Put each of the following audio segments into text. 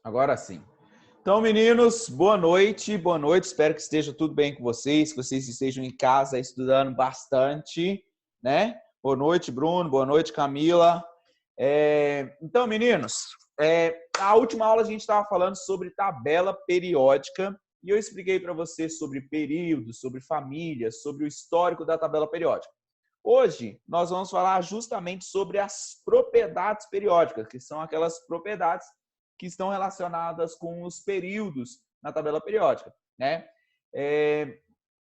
Agora sim. Então, meninos, boa noite, boa noite. Espero que esteja tudo bem com vocês, que vocês estejam em casa estudando bastante, né? Boa noite, Bruno. Boa noite, Camila. Então, meninos, a última aula a gente estava falando sobre tabela periódica e eu expliquei para vocês sobre períodos, sobre famílias, sobre o histórico da tabela periódica. Hoje, nós vamos falar justamente sobre as propriedades periódicas, que são aquelas propriedades que estão relacionadas com os períodos na tabela periódica, né?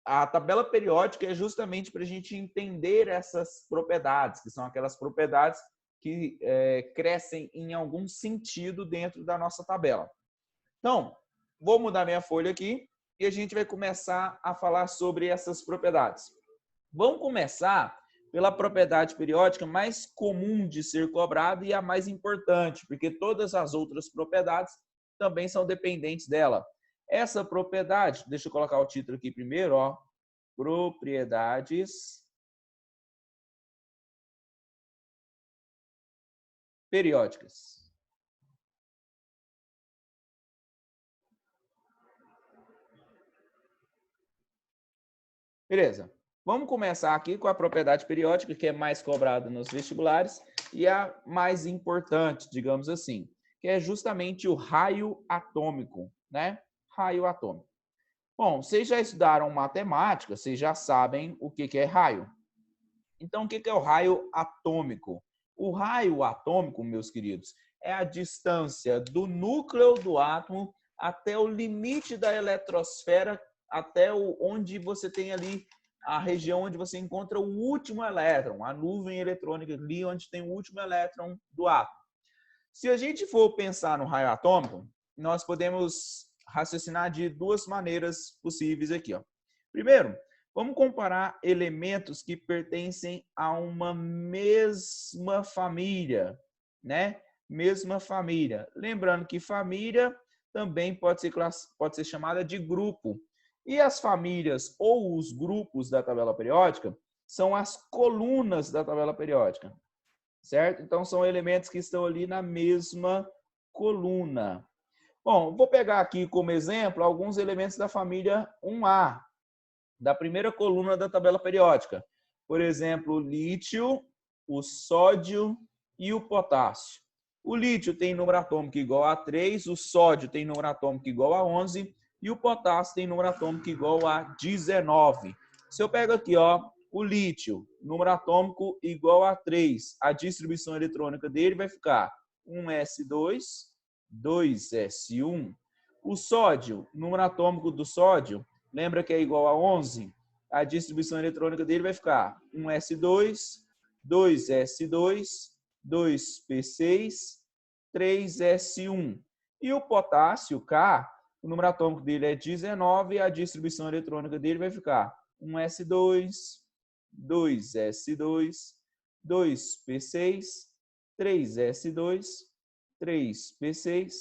A tabela periódica é justamente para a gente entender essas propriedades, que são aquelas propriedades que crescem em algum sentido dentro da nossa tabela. Então, vou mudar minha folha aqui e a gente vai começar a falar sobre essas propriedades. Vamos começar pela propriedade periódica mais comum de ser cobrada e a mais importante, porque todas as outras propriedades também são dependentes dela. Essa propriedade, deixa eu colocar o título aqui primeiro, ó, propriedades periódicas. Beleza. Vamos começar aqui com a propriedade periódica, que é mais cobrada nos vestibulares e a mais importante, digamos assim, que é justamente o raio atômico, né? Raio atômico. Bom, vocês já estudaram matemática, vocês já sabem o que é raio. Então, o que é o raio atômico? O raio atômico, meus queridos, é a distância do núcleo do átomo até o limite da eletrosfera, até onde você tem ali a região onde você encontra o último elétron, a nuvem eletrônica ali onde tem o último elétron do átomo. Se a gente for pensar no raio atômico, nós podemos raciocinar de duas maneiras possíveis aqui, ó. Primeiro, vamos comparar elementos que pertencem a uma mesma família, né? Mesma família. Lembrando que família também pode ser chamada de grupo. E as famílias ou os grupos da tabela periódica são as colunas da tabela periódica, certo? Então, são elementos que estão ali na mesma coluna. Bom, vou pegar aqui como exemplo alguns elementos da família 1A, da primeira coluna da tabela periódica. Por exemplo, o lítio, o sódio e o potássio. O lítio tem número atômico igual a 3, o sódio tem número atômico igual a 11 e o potássio tem número atômico igual a 19. Se eu pego aqui, ó, o lítio, número atômico igual a 3, a distribuição eletrônica dele vai ficar 1s2, 2s1. O sódio, número atômico do sódio, lembra que é igual a 11? A distribuição eletrônica dele vai ficar 1s2, 2s2, 2p6, 3s1. E o potássio, K, o número atômico dele é 19 e a distribuição eletrônica dele vai ficar 1s2, 2s2, 2p6, 3s2, 3p6,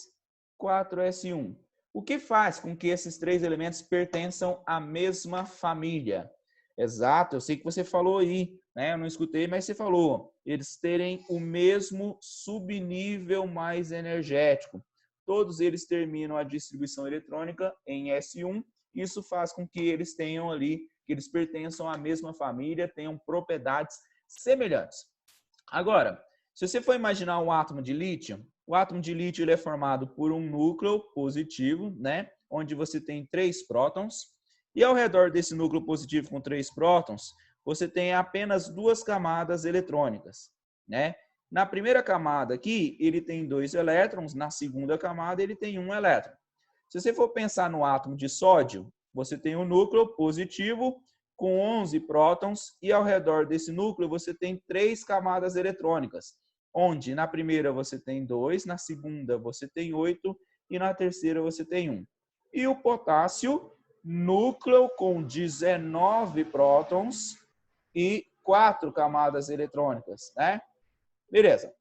4s1. O que faz com que esses três elementos pertençam à mesma família? Exato, eu sei que você falou aí, né? Eu não escutei, mas você falou. Eles terem o mesmo subnível mais energético. Todos eles terminam a distribuição eletrônica em S1. Isso faz com que eles tenham ali, que eles pertençam à mesma família, tenham propriedades semelhantes. Agora, se você for imaginar um átomo de lítio, o átomo de lítio ele é formado por um núcleo positivo, né? Onde você tem 3 prótons. E ao redor desse núcleo positivo com 3 prótons, você tem apenas 2 camadas eletrônicas, né? Na primeira camada aqui, ele tem 2 elétrons. Na segunda camada, ele tem 1 elétron. Se você for pensar no átomo de sódio, você tem um núcleo positivo com 11 prótons e ao redor desse núcleo você tem 3 camadas eletrônicas, onde na primeira você tem 2, na segunda você tem 8 e na terceira você tem 1. E o potássio, núcleo com 19 prótons e 4 camadas eletrônicas, né? Beleza.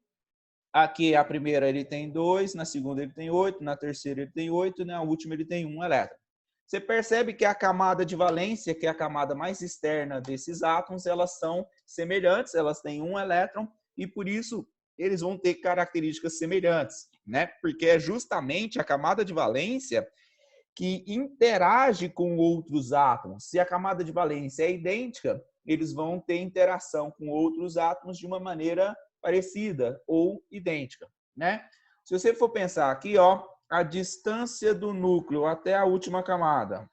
Aqui a primeira ele tem 2, na segunda ele tem 8, na terceira ele tem 8 e na última ele tem 1 elétron. Você percebe que a camada de valência, que é a camada mais externa desses átomos, elas são semelhantes, elas têm 1 elétron e por isso eles vão ter características semelhantes, né? Porque é justamente a camada de valência que interage com outros átomos. Se a camada de valência é idêntica, eles vão ter interação com outros átomos de uma maneira parecida ou idêntica, né? Se você for pensar aqui, ó, a distância do núcleo até a última camada,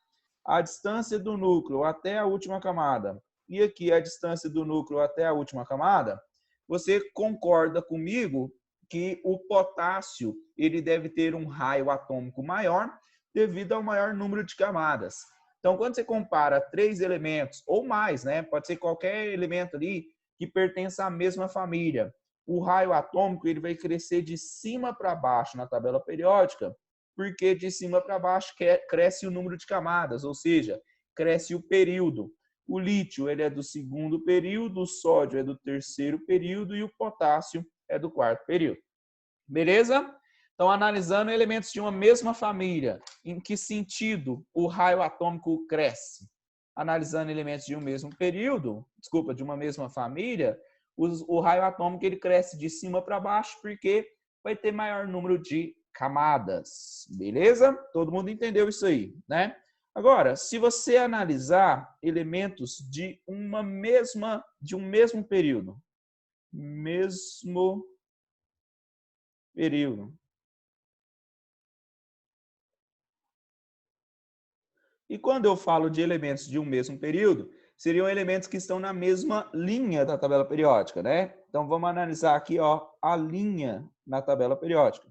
a distância do núcleo até a última camada, e aqui a distância do núcleo até a última camada, você concorda comigo que o potássio ele deve ter um raio atômico maior devido ao maior número de camadas. Então, quando você compara 3 elementos ou mais, né, pode ser qualquer elemento ali que pertença à mesma família, o raio atômico ele vai crescer de cima para baixo na tabela periódica, porque de cima para baixo cresce o número de camadas, ou seja, cresce o período. O lítio ele é do segundo período, o sódio é do terceiro período e o potássio é do quarto período. Beleza? Então, analisando elementos de uma mesma família, em que sentido o raio atômico cresce? Analisando elementos de um mesmo período, desculpa, de uma mesma família, o raio atômico ele cresce de cima para baixo porque vai ter maior número de camadas. Beleza? Todo mundo entendeu isso aí, né? Agora, se você analisar elementos de um mesmo período, E quando eu falo de elementos de um mesmo período, seriam elementos que estão na mesma linha da tabela periódica, né? Então vamos analisar aqui, ó, a linha na tabela periódica.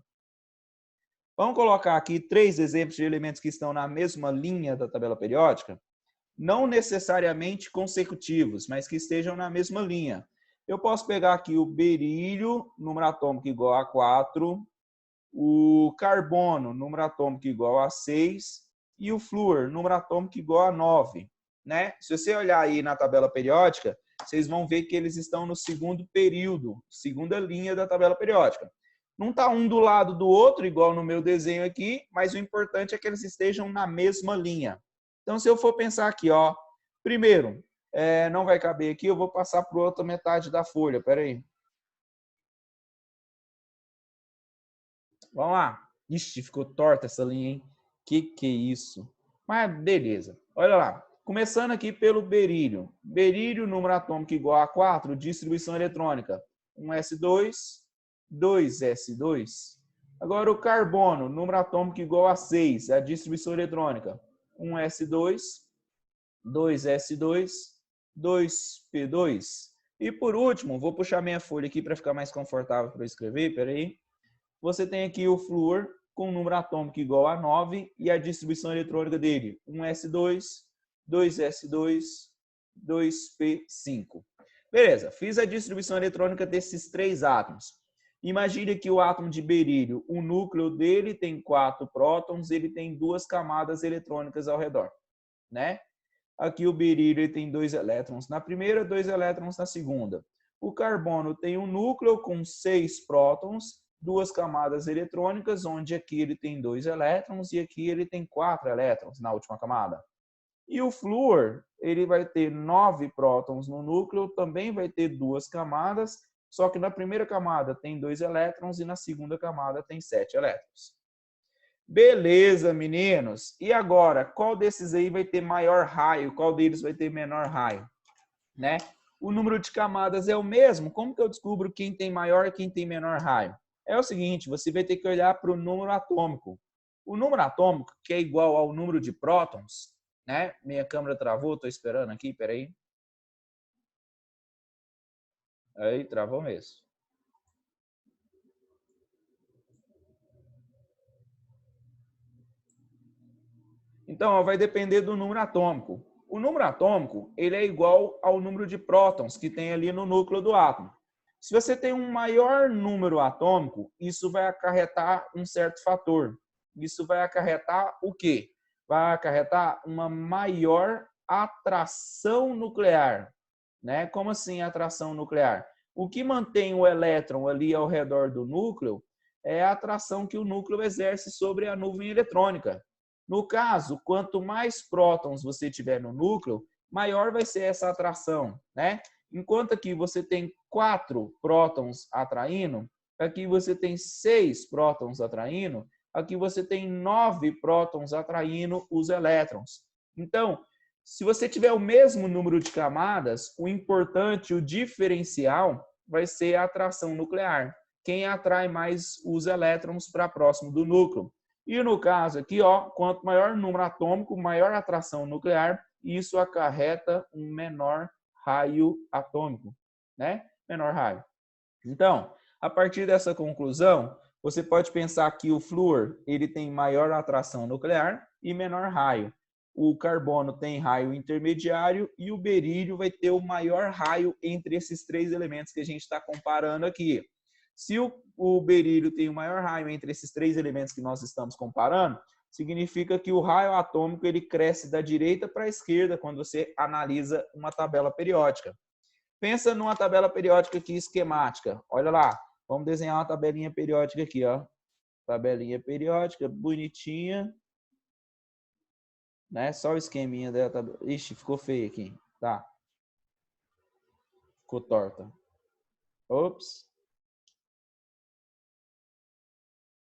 Vamos colocar aqui 3 exemplos de elementos que estão na mesma linha da tabela periódica, não necessariamente consecutivos, mas que estejam na mesma linha. Eu posso pegar aqui o berílio, número atômico igual a 4, o carbono, número atômico igual a 6, e o flúor, número atômico igual a 9. Né? Se você olhar aí na tabela periódica, vocês vão ver que eles estão no segundo período, segunda linha da tabela periódica. Não está um do lado do outro, igual no meu desenho aqui, mas o importante é que eles estejam na mesma linha. Então, se eu for pensar aqui, ó, primeiro, não vai caber aqui, eu vou passar para a outra metade da folha, peraí. Vamos lá. Ixi, ficou torta essa linha, hein? Que é isso? Mas beleza. Olha lá. Começando aqui pelo berílio. Berílio, número atômico igual a 4, distribuição eletrônica. 1s2, 2s2. Agora o carbono, número atômico igual a 6, a distribuição eletrônica. 1s2, 2s2, 2p2. E por último, vou puxar minha folha aqui para ficar mais confortável para eu escrever. Peraí. Você tem aqui o flúor com um número atômico igual a 9 e a distribuição eletrônica dele, 1s2, 2s2, 2p5. Beleza, fiz a distribuição eletrônica desses 3 átomos. Imagine que o átomo de berílio, o núcleo dele tem 4 prótons, ele tem 2 camadas eletrônicas ao redor, né? Aqui o berílio ele tem 2 elétrons na primeira, 2 elétrons na segunda. O carbono tem um núcleo com 6 prótons, 2 camadas eletrônicas, onde aqui ele tem 2 elétrons e aqui ele tem 4 elétrons na última camada. E o flúor, ele vai ter 9 prótons no núcleo, também vai ter 2 camadas, só que na primeira camada tem 2 elétrons e na segunda camada tem 7 elétrons. Beleza, meninos. E agora, qual desses aí vai ter maior raio? Qual deles vai ter menor raio? Né? O número de camadas é o mesmo. Como que eu descubro quem tem maior e quem tem menor raio? É o seguinte, você vai ter que olhar para o número atômico. O número atômico, que é igual ao número de prótons, né? Minha câmera travou, estou esperando aqui, peraí. Aí, travou mesmo. Então, vai depender do número atômico. O número atômico, ele é igual ao número de prótons que tem ali no núcleo do átomo. Se você tem um maior número atômico, isso vai acarretar um certo fator. Isso vai acarretar o quê? Vai acarretar uma maior atração nuclear. Né? Como assim atração nuclear? O que mantém o elétron ali ao redor do núcleo é a atração que o núcleo exerce sobre a nuvem eletrônica. No caso, quanto mais prótons você tiver no núcleo, maior vai ser essa atração, né? Enquanto aqui você tem 4 prótons atraindo, aqui você tem 6 prótons atraindo, aqui você tem 9 prótons atraindo os elétrons. Então, se você tiver o mesmo número de camadas, o importante, o diferencial, vai ser a atração nuclear. Quem atrai mais os elétrons para próximo do núcleo. E no caso aqui, ó, quanto maior o número atômico, maior a atração nuclear, isso acarreta um menor raio atômico, né? Menor raio. Então, a partir dessa conclusão, você pode pensar que o flúor ele tem maior atração nuclear e menor raio. O carbono tem raio intermediário e o berílio vai ter o maior raio entre esses 3 elementos que a gente está comparando aqui. Se o berílio tem o maior raio entre esses 3 elementos que nós estamos comparando, significa que o raio atômico ele cresce da direita para a esquerda quando você analisa uma tabela periódica. Pensa numa tabela periódica aqui esquemática. Olha lá, vamos desenhar uma tabelinha periódica aqui, ó. Tabelinha periódica, bonitinha. Né? Só o esqueminha dela. Ixi, ficou feio aqui. Tá. Ficou torta. Ops.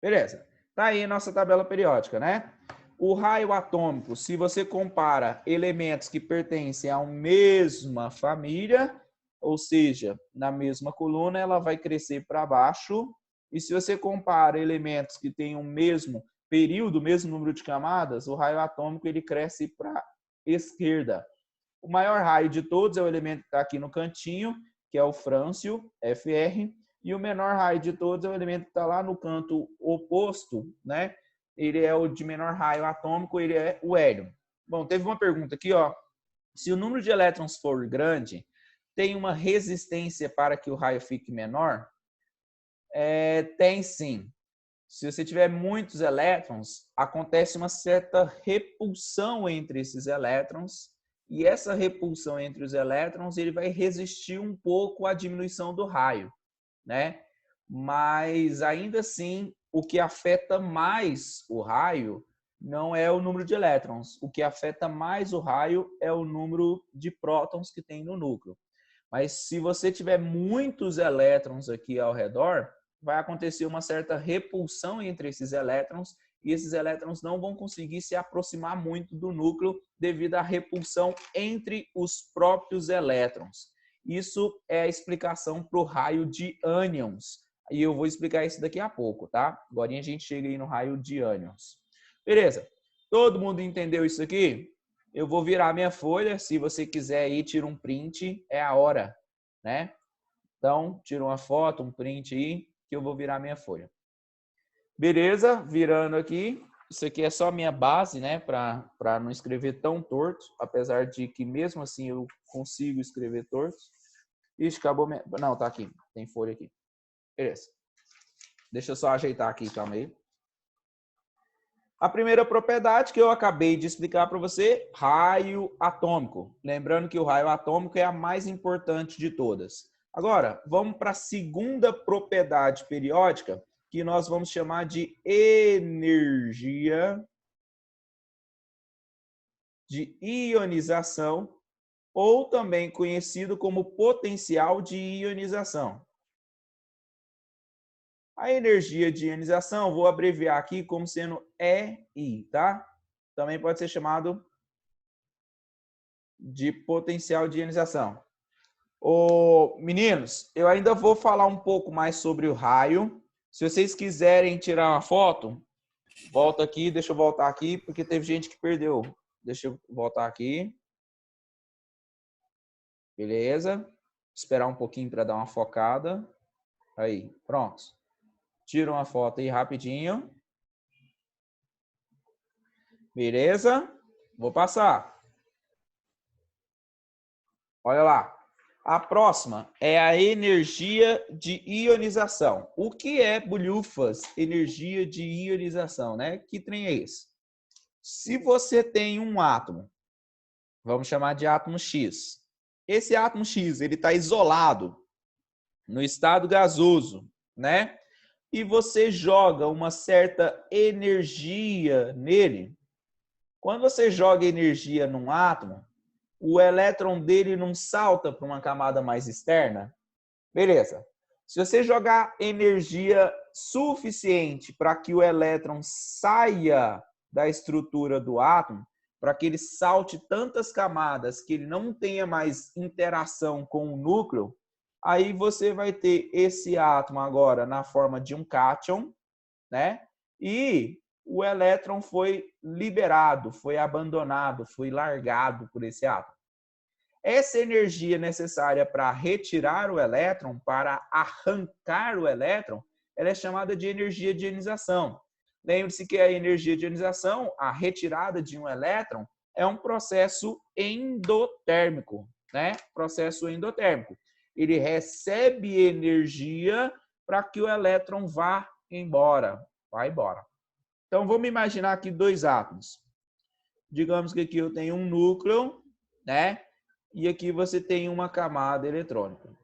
Beleza. Tá aí a nossa tabela periódica, né? O raio atômico, se você compara elementos que pertencem à mesma família, ou seja, na mesma coluna, ela vai crescer para baixo. E se você compara elementos que têm o mesmo período, o mesmo número de camadas, o raio atômico ele cresce para a esquerda. O maior raio de todos é o elemento que está aqui no cantinho, que é o frâncio, Fr. E o menor raio de todos é o elemento que está lá no canto oposto, né? Ele é o de menor raio atômico, ele é o hélio. Bom, teve uma pergunta aqui, ó. Se o número de elétrons for grande, tem uma resistência para que o raio fique menor? Tem sim. Se você tiver muitos elétrons, acontece uma certa repulsão entre esses elétrons, e essa repulsão entre os elétrons ele vai resistir um pouco à diminuição do raio, né? Mas ainda assim, o que afeta mais o raio não é o número de elétrons. O que afeta mais o raio é o número de prótons que tem no núcleo. Mas se você tiver muitos elétrons aqui ao redor, vai acontecer uma certa repulsão entre esses elétrons e esses elétrons não vão conseguir se aproximar muito do núcleo devido à repulsão entre os próprios elétrons. Isso é a explicação para o raio de ânions. E eu vou explicar isso daqui a pouco, tá? Agora a gente chega aí no raio de ânions. Beleza? Todo mundo entendeu isso aqui? Eu vou virar minha folha. Se você quiser aí, tira um print. É a hora, né? Então, tira uma foto, um print aí, que eu vou virar minha folha. Beleza? Virando aqui. Isso aqui é só minha base, né? Para não escrever tão torto. Apesar de que mesmo assim eu consigo escrever torto. Ixi, acabou minha... Não, tá aqui. Tem folha aqui. Beleza. Deixa eu só ajeitar aqui, calma aí. A primeira propriedade que eu acabei de explicar para você, raio atômico. Lembrando que o raio atômico é a mais importante de todas. Agora, vamos para a segunda propriedade periódica, que nós vamos chamar de energia de ionização, ou também conhecido como potencial de ionização. A energia de ionização, vou abreviar aqui como sendo EI, tá? Também pode ser chamado de potencial de ionização. Meninos, eu ainda vou falar um pouco mais sobre o raio. Se vocês quiserem tirar uma foto, volta aqui, deixa eu voltar aqui, porque teve gente que perdeu. Deixa eu voltar aqui. Beleza? Esperar um pouquinho para dar uma focada. Aí, pronto. Tira uma foto aí rapidinho. Beleza? Vou passar. Olha lá. A próxima é a energia de ionização. O que é, bolhufas, energia de ionização, né? Que trem é esse? Se você tem um átomo, vamos chamar de átomo X. Esse átomo X, ele está isolado no estado gasoso, né? E você joga uma certa energia nele. Quando você joga energia num átomo, o elétron dele não salta para uma camada mais externa? Beleza. Se você jogar energia suficiente para que o elétron saia da estrutura do átomo, para que ele salte tantas camadas que ele não tenha mais interação com o núcleo, aí você vai ter esse átomo agora na forma de um cátion, né? E o elétron foi liberado, foi abandonado, foi largado por esse átomo. Essa energia necessária para retirar o elétron, para arrancar o elétron, ela é chamada de energia de ionização. Lembre-se que a energia de ionização, a retirada de um elétron, é um processo endotérmico, né? Processo endotérmico. Ele recebe energia para que o elétron vá embora. Então, vamos imaginar aqui dois átomos. Digamos que aqui eu tenho um núcleo, né? E aqui você tem uma camada eletrônica.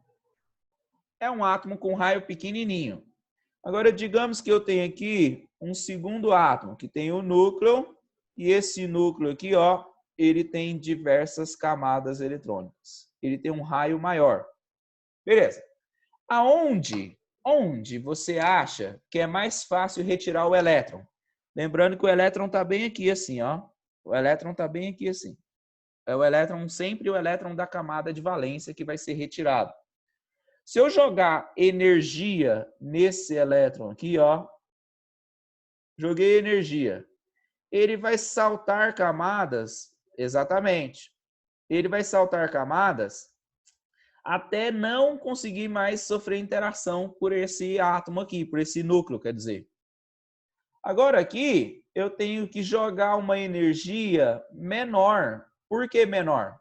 É um átomo com raio pequenininho. Agora, digamos que eu tenho aqui um segundo átomo, que tem o núcleo, e esse núcleo aqui, ó, ele tem diversas camadas eletrônicas. Ele tem um raio maior. Beleza. Onde você acha que é mais fácil retirar o elétron? Lembrando que o elétron está bem aqui assim, ó. O elétron está bem aqui assim. É o elétron, sempre o elétron da camada de valência que vai ser retirado. Se eu jogar energia nesse elétron aqui, ó, joguei energia, ele vai saltar camadas, exatamente. Ele vai saltar camadas até não conseguir mais sofrer interação por esse átomo aqui, por esse núcleo, quer dizer. Agora aqui, eu tenho que jogar uma energia menor. Por que menor?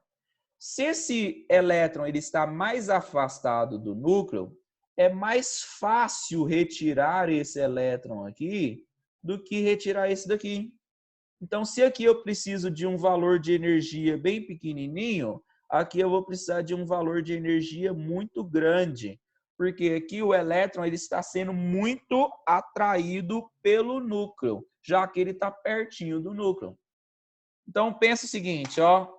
Se esse elétron ele está mais afastado do núcleo, é mais fácil retirar esse elétron aqui do que retirar esse daqui. Então, se aqui eu preciso de um valor de energia bem pequenininho, aqui eu vou precisar de um valor de energia muito grande, porque aqui o elétron ele está sendo muito atraído pelo núcleo, já que ele está pertinho do núcleo. Então, pensa o seguinte, ó,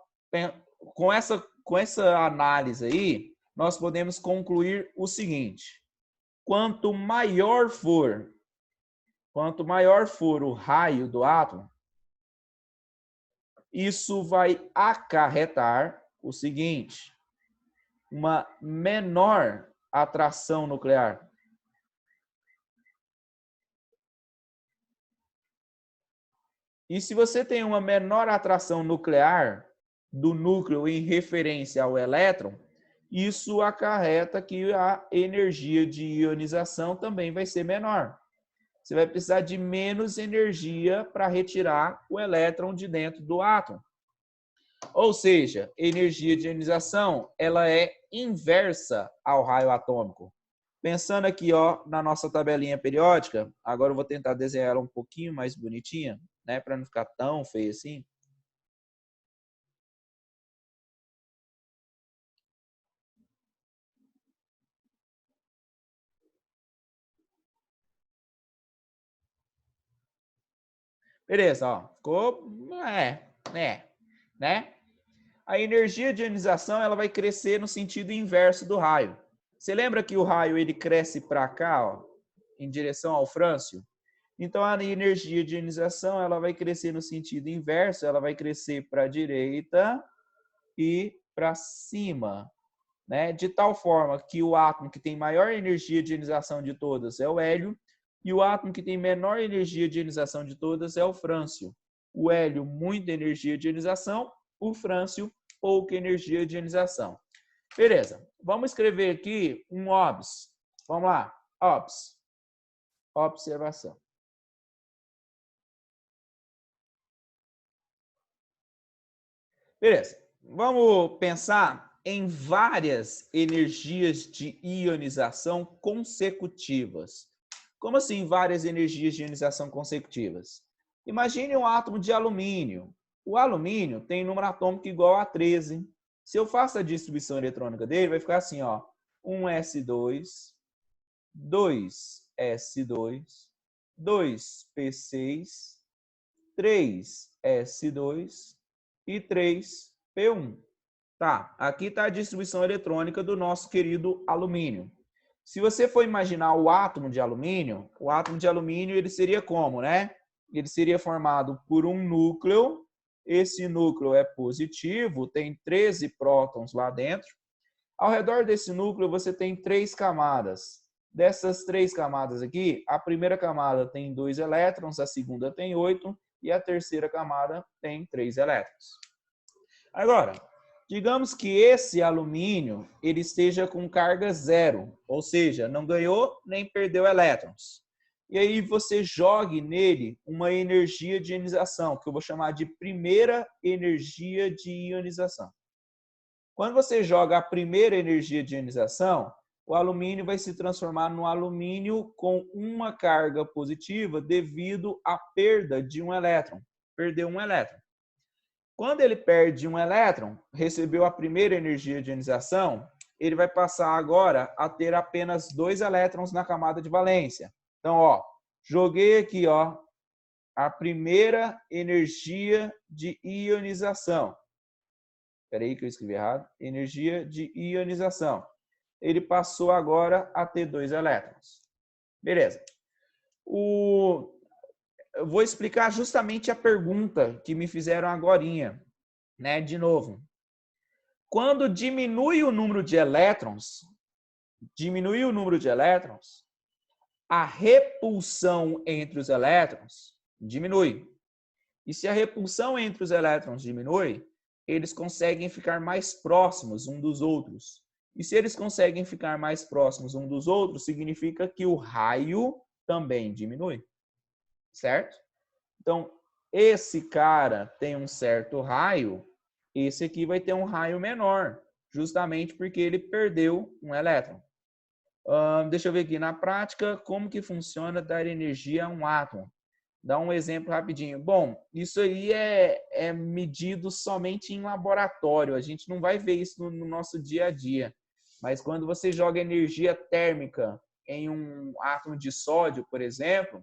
com essa análise aí, nós podemos concluir o seguinte: quanto maior for o raio do átomo, isso vai acarretar o seguinte: uma menor atração nuclear. E se você tem uma menor atração nuclear do núcleo em referência ao elétron, isso acarreta que a energia de ionização também vai ser menor. Você vai precisar de menos energia para retirar o elétron de dentro do átomo. Ou seja, energia de ionização ela é inversa ao raio atômico. Pensando aqui ó, na nossa tabelinha periódica, agora eu vou tentar desenhar ela um pouquinho mais bonitinha, né, para não ficar tão feio assim. Beleza, ó, ficou, né? A energia de ionização ela vai crescer no sentido inverso do raio. Você lembra que o raio ele cresce para cá, ó, em direção ao frâncio? Então a energia de ionização ela vai crescer no sentido inverso, ela vai crescer para a direita e para cima, né? De tal forma que o átomo que tem maior energia de ionização de todas é o hélio e o átomo que tem menor energia de ionização de todas é o frâncio. O hélio, muita energia de ionização, o frâncio, pouca energia de ionização. Beleza, vamos escrever aqui um OBS. Vamos lá, OBS. Observação. Beleza, vamos pensar em várias energias de ionização consecutivas. Como assim várias energias de ionização consecutivas? Imagine um átomo de alumínio. O alumínio tem número atômico igual a 13. Se eu faço a distribuição eletrônica dele, vai ficar assim, ó, 1s2, 2s2, 2p6, 3s2 e 3p1. Tá, aqui está a distribuição eletrônica do nosso querido alumínio. Se você for imaginar o átomo de alumínio ele seria como, né? Ele seria formado por um núcleo. Esse núcleo é positivo, tem 13 prótons lá dentro. Ao redor desse núcleo você tem 3 camadas. Dessas 3 camadas aqui, a primeira camada tem 2 elétrons, a segunda tem 8 e a terceira camada tem 3 elétrons. Agora, digamos que esse alumínio ele esteja com carga zero, ou seja, não ganhou nem perdeu elétrons. E aí você jogue nele uma energia de ionização, que eu vou chamar de primeira energia de ionização. Quando você joga a primeira energia de ionização, o alumínio vai se transformar no alumínio com uma carga positiva devido à perda de um elétron. Perdeu um elétron. Quando ele perde um elétron, recebeu a primeira energia de ionização, ele vai passar agora a ter apenas 2 elétrons na camada de valência. Então, ó, joguei aqui, ó, a primeira energia de ionização. Espera aí que eu escrevi errado. Energia de ionização. Ele passou agora a ter 2 elétrons. Beleza. Eu vou explicar justamente a pergunta que me fizeram agorinha, né? De novo. Quando diminui o número de elétrons, a repulsão entre os elétrons diminui. E se a repulsão entre os elétrons diminui, eles conseguem ficar mais próximos um dos outros. E se eles conseguem ficar mais próximos um dos outros, significa que o raio também diminui. Certo? Então, esse cara tem um certo raio, esse aqui vai ter um raio menor, justamente porque ele perdeu um elétron. Deixa eu ver aqui, na prática, como que funciona dar energia a um átomo? Dá um exemplo rapidinho. Bom, isso aí é medido somente em laboratório. A gente não vai ver isso no nosso dia a dia. Mas quando você joga energia térmica em um átomo de sódio, por exemplo,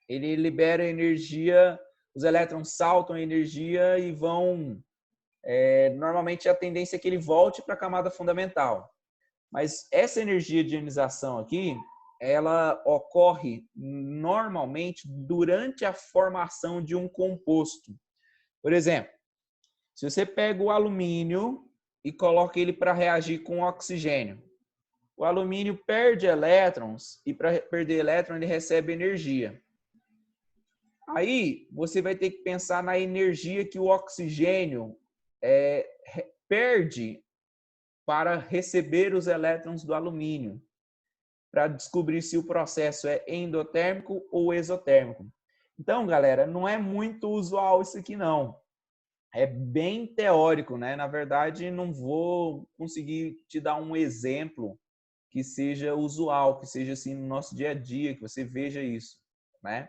ele libera energia, os elétrons saltam a energia e vão... normalmente a tendência é que ele volte para a camada fundamental. Mas essa energia de ionização aqui, ela ocorre normalmente durante a formação de um composto. Por exemplo, se você pega o alumínio e coloca ele para reagir com oxigênio, o alumínio perde elétrons e para perder elétron ele recebe energia. Aí você vai ter que pensar na energia que o oxigênio perde para receber os elétrons do alumínio, para descobrir se o processo é endotérmico ou exotérmico. Então, galera, não é muito usual isso aqui, não. É bem teórico, né? Na verdade, não vou conseguir te dar um exemplo que seja usual, que seja assim no nosso dia a dia, que você veja isso, né?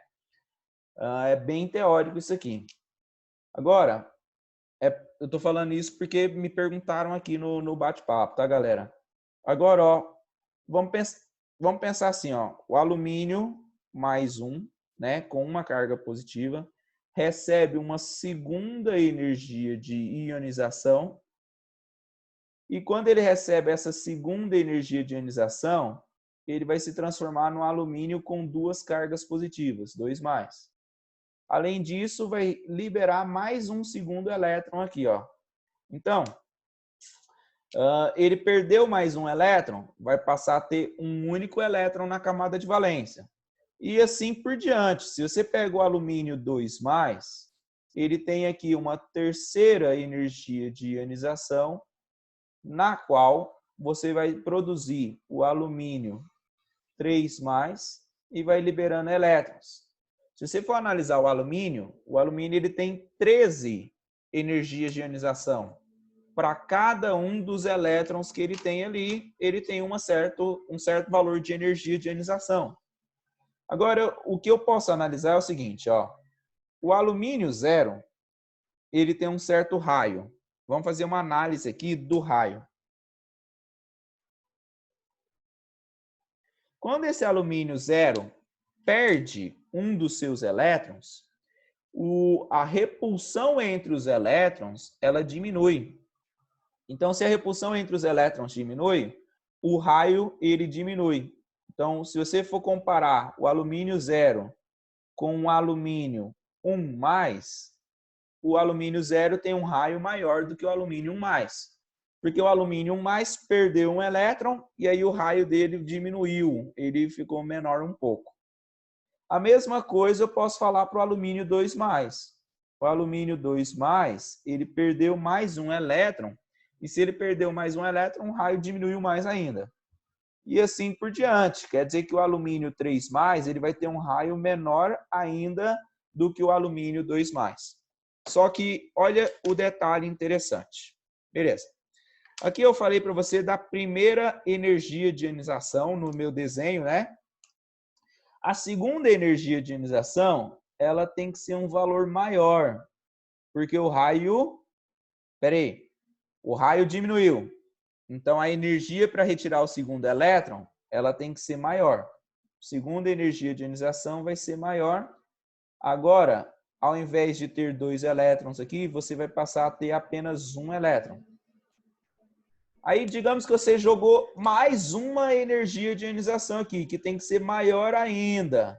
É bem teórico isso aqui. Agora, eu tô falando isso porque me perguntaram aqui no bate-papo, tá, galera? Agora, ó, vamos pensar assim, ó, o alumínio mais um, né, com uma carga positiva, recebe uma segunda energia de ionização, e quando ele recebe essa segunda energia de ionização, ele vai se transformar no alumínio com 2 cargas positivas, 2+. Além disso, vai liberar mais um segundo elétron aqui, ó. Então, ele perdeu mais um elétron, vai passar a ter um único elétron na camada de valência. E assim por diante. Se você pega o alumínio 2+, ele tem aqui uma terceira energia de ionização, na qual você vai produzir o alumínio 3+, e vai liberando elétrons. Se você for analisar o alumínio ele tem 13 energias de ionização. Para cada um dos elétrons que ele tem ali, ele tem um certo valor de energia de ionização. Agora, o que eu posso analisar é o seguinte, ó. O alumínio 0, ele tem um certo raio. Vamos fazer uma análise aqui do raio. Quando esse alumínio 0 perde um dos seus elétrons, a repulsão entre os elétrons, ela diminui. Então, se a repulsão entre os elétrons diminui, o raio ele diminui. Então, se você for comparar o alumínio 0 com o alumínio 1+, o alumínio 0 tem um raio maior do que o alumínio 1+. Porque o alumínio 1+ perdeu um elétron e aí o raio dele diminuiu, ele ficou menor um pouco. A mesma coisa eu posso falar para o alumínio 2+. O alumínio 2+, ele perdeu mais um elétron, e se ele perdeu mais um elétron, o raio diminuiu mais ainda. E assim por diante. Quer dizer que o alumínio 3+, ele vai ter um raio menor ainda do que o alumínio 2+. Só que olha o detalhe interessante. Beleza. Aqui eu falei para você da primeira energia de ionização no meu desenho, né? A segunda energia de ionização, ela tem que ser um valor maior, porque o raio diminuiu. Então, a energia para retirar o segundo elétron, ela tem que ser maior. A segunda energia de ionização vai ser maior. Agora, ao invés de ter 2 elétrons aqui, você vai passar a ter apenas um elétron. Aí, digamos que você jogou mais uma energia de ionização aqui, que tem que ser maior ainda,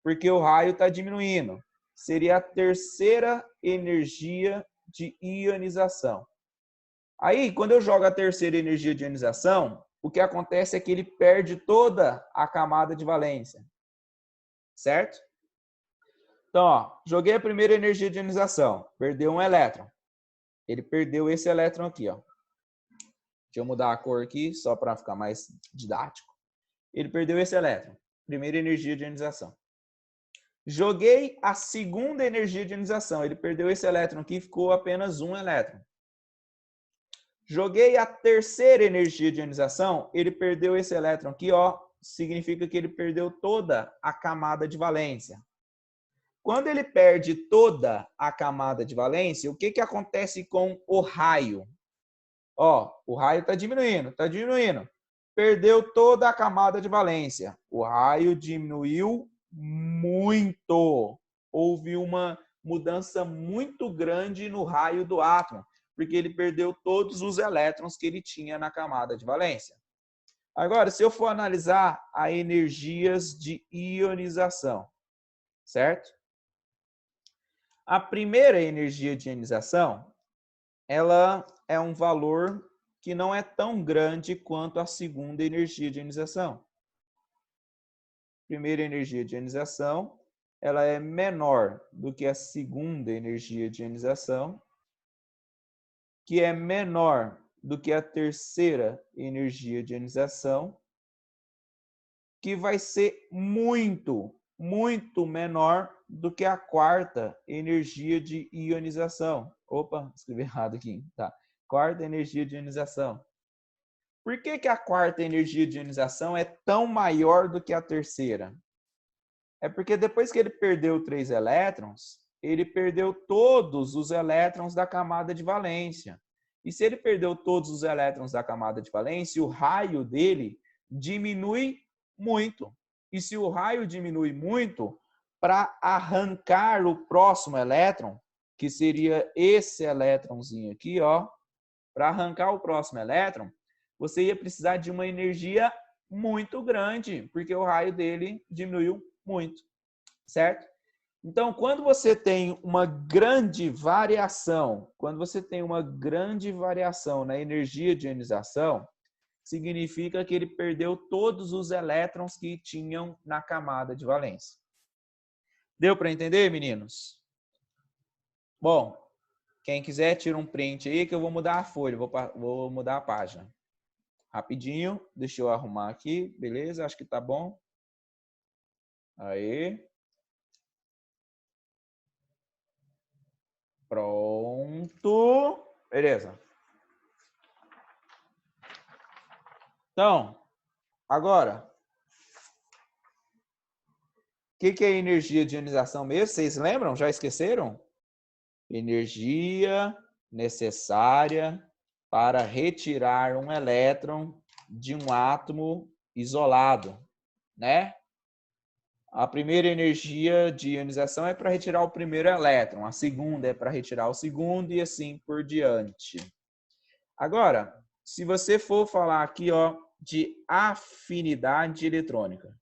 porque o raio está diminuindo. Seria a terceira energia de ionização. Aí, quando eu jogo a terceira energia de ionização, o que acontece é que ele perde toda a camada de valência. Certo? Então, ó, joguei a primeira energia de ionização, perdeu um elétron. Ele perdeu esse elétron aqui, ó. Deixa eu mudar a cor aqui, só para ficar mais didático. Ele perdeu esse elétron, primeira energia de ionização. Joguei a segunda energia de ionização, ele perdeu esse elétron aqui, ficou apenas um elétron. Joguei a terceira energia de ionização, ele perdeu esse elétron aqui, ó, significa que ele perdeu toda a camada de valência. Quando ele perde toda a camada de valência, o que que acontece com o raio? Ó, o raio está diminuindo, está diminuindo. Perdeu toda a camada de valência. O raio diminuiu muito. Houve uma mudança muito grande no raio do átomo, porque ele perdeu todos os elétrons que ele tinha na camada de valência. Agora, se eu for analisar as energias de ionização, certo? A primeira energia de ionização, ela é um valor que não é tão grande quanto a segunda energia de ionização. Primeira energia de ionização, ela é menor do que a segunda energia de ionização, que é menor do que a terceira energia de ionização, que vai ser muito, muito menor do que a quarta energia de ionização. Opa, escrevi errado aqui. Tá. Quarta energia de ionização. Por que que a quarta energia de ionização é tão maior do que a terceira? É porque depois que ele perdeu 3 elétrons, ele perdeu todos os elétrons da camada de valência. E se ele perdeu todos os elétrons da camada de valência, o raio dele diminui muito. E se o raio diminui muito, para arrancar o próximo elétron, que seria esse elétronzinho aqui, ó, para arrancar o próximo elétron, você ia precisar de uma energia muito grande, porque o raio dele diminuiu muito, certo? Então, quando você tem uma grande variação, na energia de ionização, significa que ele perdeu todos os elétrons que tinham na camada de valência. Deu para entender, meninos? Bom, quem quiser, tira um print aí que eu vou mudar a folha, vou mudar a página. Rapidinho, deixa eu arrumar aqui, beleza? Acho que tá bom. Aí. Pronto. Beleza. Então, agora, o que é energia de ionização mesmo? Vocês lembram? Já esqueceram? Energia necessária para retirar um elétron de um átomo isolado, né? A primeira energia de ionização é para retirar o primeiro elétron, a segunda é para retirar o segundo e assim por diante. Agora, se você for falar aqui, ó, de afinidade eletrônica.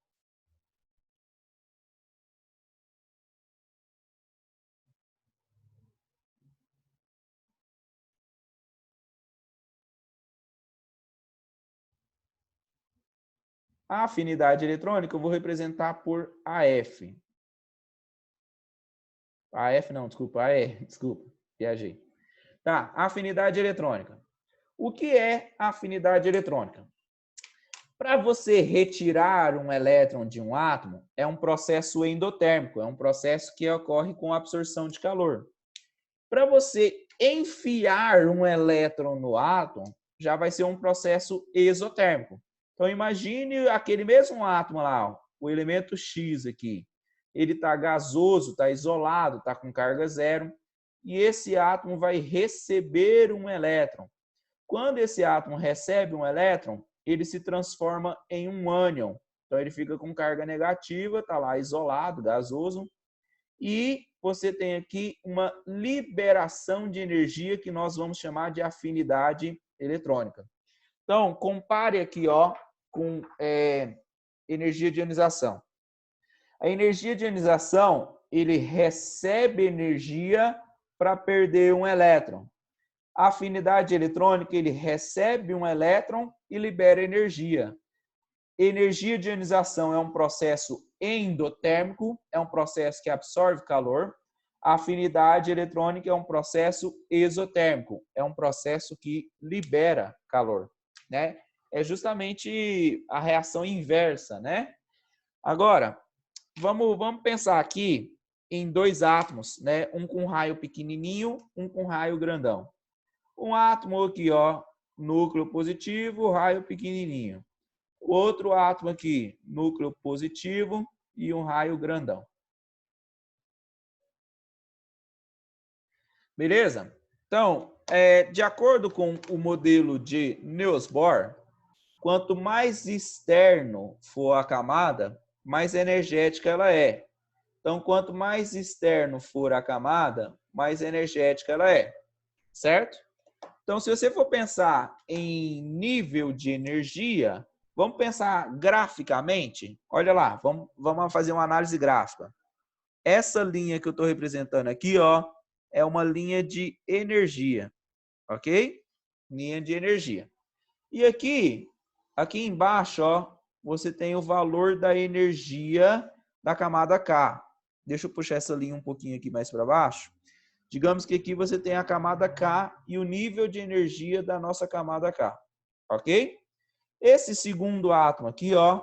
A afinidade eletrônica eu vou representar por AF. AF não, desculpa, AE, desculpa, viajei. Tá, afinidade eletrônica. O que é afinidade eletrônica? Para você retirar um elétron de um átomo, é um processo endotérmico, é um processo que ocorre com absorção de calor. Para você enfiar um elétron no átomo, já vai ser um processo exotérmico. Então, imagine aquele mesmo átomo lá, ó, o elemento X aqui. Ele está gasoso, está isolado, está com carga zero, e esse átomo vai receber um elétron. Quando esse átomo recebe um elétron, ele se transforma em um ânion. Então, ele fica com carga negativa, está lá isolado, gasoso, e você tem aqui uma liberação de energia que nós vamos chamar de afinidade eletrônica. Então, compare aqui, ó, com energia de ionização. A energia de ionização, ele recebe energia para perder um elétron. A afinidade eletrônica, ele recebe um elétron e libera energia. Energia de ionização é um processo endotérmico, é um processo que absorve calor. A afinidade eletrônica é um processo exotérmico, é um processo que libera calor, né? É justamente a reação inversa, né? Agora, vamos pensar aqui em dois átomos, né? Um com raio pequenininho, um com raio grandão. Um átomo aqui, ó, núcleo positivo, raio pequenininho. Outro átomo aqui, núcleo positivo e um raio grandão. Beleza? Então, de acordo com o modelo de Niels Bohr, quanto mais externo for a camada, mais energética ela é. Então, quanto mais externo for a camada, mais energética ela é. Certo? Então, se você for pensar em nível de energia, vamos pensar graficamente? Olha lá, vamos fazer uma análise gráfica. Essa linha que eu estou representando aqui, ó, é uma linha de energia, ok? Linha de energia. E aqui embaixo, ó, você tem o valor da energia da camada K. Deixa eu puxar essa linha um pouquinho aqui mais para baixo. Digamos que aqui você tem a camada K e o nível de energia da nossa camada K, ok? Esse segundo átomo aqui, ó,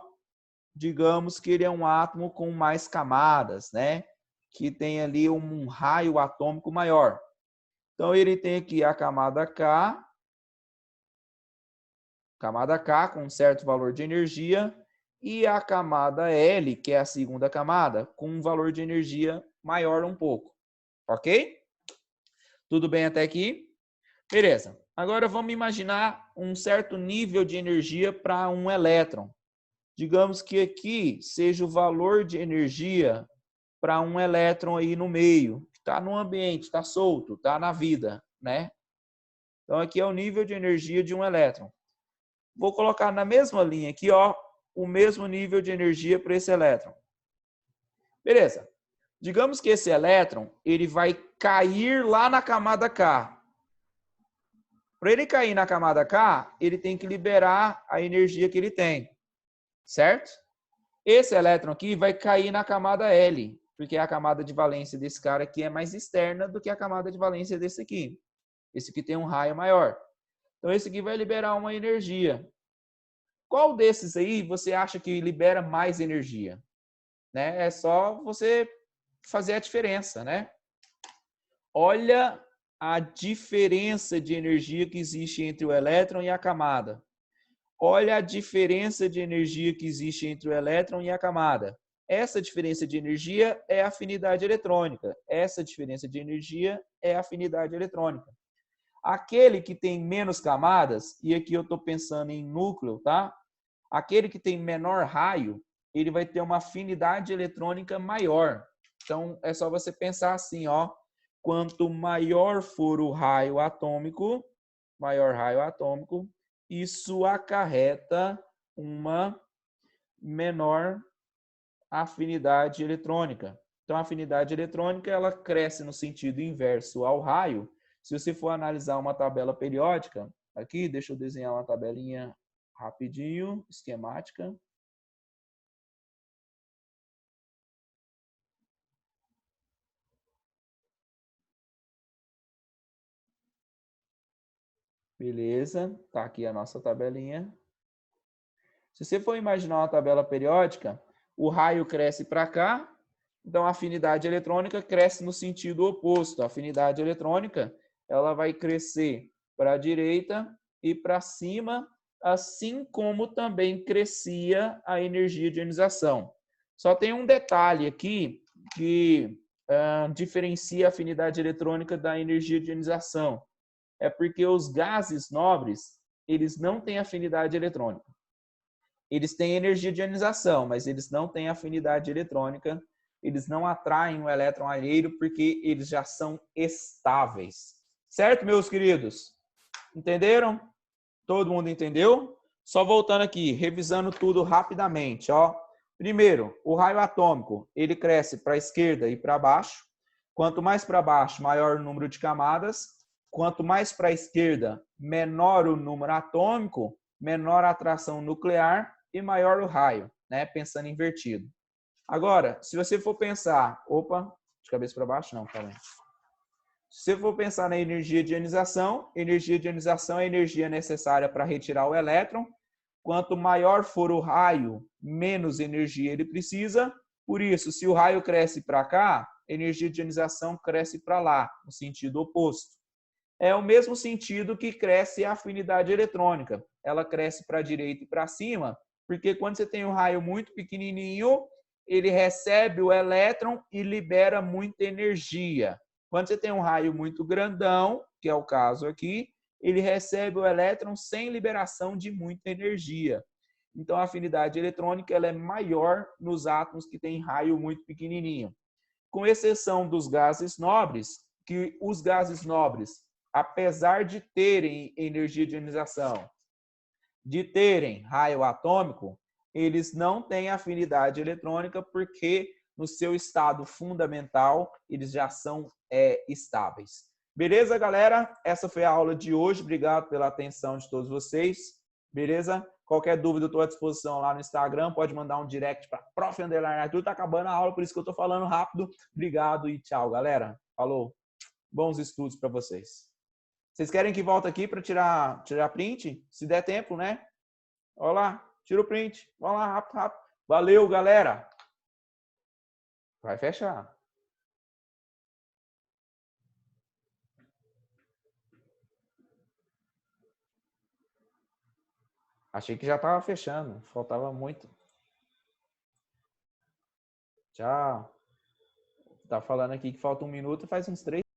digamos que ele é um átomo com mais camadas, né? Que tem ali um raio atômico maior. Então, ele tem aqui a camada K com um certo valor de energia, e a camada L, que é a segunda camada, com um valor de energia maior um pouco, ok? Tudo bem até aqui? Beleza. Agora vamos imaginar um certo nível de energia para um elétron. Digamos que aqui seja o valor de energia para um elétron aí no meio, que está no ambiente, está solto, está na vida, né? Então aqui é o nível de energia de um elétron. Vou colocar na mesma linha aqui, ó, o mesmo nível de energia para esse elétron. Beleza. Digamos que esse elétron, ele vai cair lá na camada K. Para ele cair na camada K, ele tem que liberar a energia que ele tem, certo? Esse elétron aqui vai cair na camada L, porque a camada de valência desse cara aqui é mais externa do que a camada de valência desse aqui. Esse aqui tem um raio maior. Então, esse aqui vai liberar uma energia. Qual desses aí você acha que libera mais energia? Né? É só você fazer a diferença, né? Olha a diferença de energia que existe entre o elétron e a camada. Olha a diferença de energia que existe entre o elétron e a camada. Essa diferença de energia é a afinidade eletrônica. Essa diferença de energia é a afinidade eletrônica. Aquele que tem menos camadas, e aqui eu estou pensando em núcleo, tá? Aquele que tem menor raio, ele vai ter uma afinidade eletrônica maior. Então, é só você pensar assim, ó. Quanto maior for o raio atômico, maior raio atômico, isso acarreta uma menor afinidade eletrônica. Então, a afinidade eletrônica ela cresce no sentido inverso ao raio. Se você for analisar uma tabela periódica, aqui, deixa eu desenhar uma tabelinha rapidinho, esquemática. Beleza, tá aqui a nossa tabelinha. Se você for imaginar uma tabela periódica, o raio cresce para cá, então a afinidade eletrônica cresce no sentido oposto. A afinidade eletrônica ela vai crescer para a direita e para cima, assim como também crescia a energia de ionização. Só tem um detalhe aqui que diferencia a afinidade eletrônica da energia de ionização. É porque os gases nobres, eles não têm afinidade eletrônica. Eles têm energia de ionização, mas eles não têm afinidade eletrônica. Eles não atraem o elétron alheio porque eles já são estáveis. Certo, meus queridos? Entenderam? Todo mundo entendeu? Só voltando aqui, revisando tudo rapidamente, ó. Primeiro, o raio atômico, ele cresce para a esquerda e para baixo. Quanto mais para baixo, maior o número de camadas. Quanto mais para a esquerda, menor o número atômico, menor a atração nuclear e maior o raio, né? Pensando invertido. Agora, se você for pensar, opa, de cabeça para baixo, não, calma aí. Se você for pensar na energia de ionização é a energia necessária para retirar o elétron. Quanto maior for o raio, menos energia ele precisa. Por isso, se o raio cresce para cá, a energia de ionização cresce para lá, no sentido oposto. É o mesmo sentido que cresce a afinidade eletrônica. Ela cresce para a direita e para cima, porque quando você tem um raio muito pequenininho, ele recebe o elétron e libera muita energia. Quando você tem um raio muito grandão, que é o caso aqui, ele recebe o elétron sem liberação de muita energia. Então, a afinidade eletrônica ela é maior nos átomos que têm raio muito pequenininho. Com exceção dos gases nobres, que os gases nobres, apesar de terem energia de ionização, de terem raio atômico, eles não têm afinidade eletrônica porque no seu estado fundamental eles já são estáveis. Beleza, galera? Essa foi a aula de hoje. Obrigado pela atenção de todos vocês. Beleza? Qualquer dúvida, eu estou à disposição lá no Instagram. Pode mandar um direct para Prof. Arthur. Está acabando a aula, por isso que eu estou falando rápido. Obrigado e tchau, galera. Falou. Bons estudos para vocês. Vocês querem que volte aqui para tirar print? Se der tempo, né? Olha lá, tira o print. Vamos lá, rápido, rápido. Valeu, galera. Vai fechar. Achei que já estava fechando. Faltava muito. Tchau. Tá falando aqui que falta 1 minuto, faz uns 3.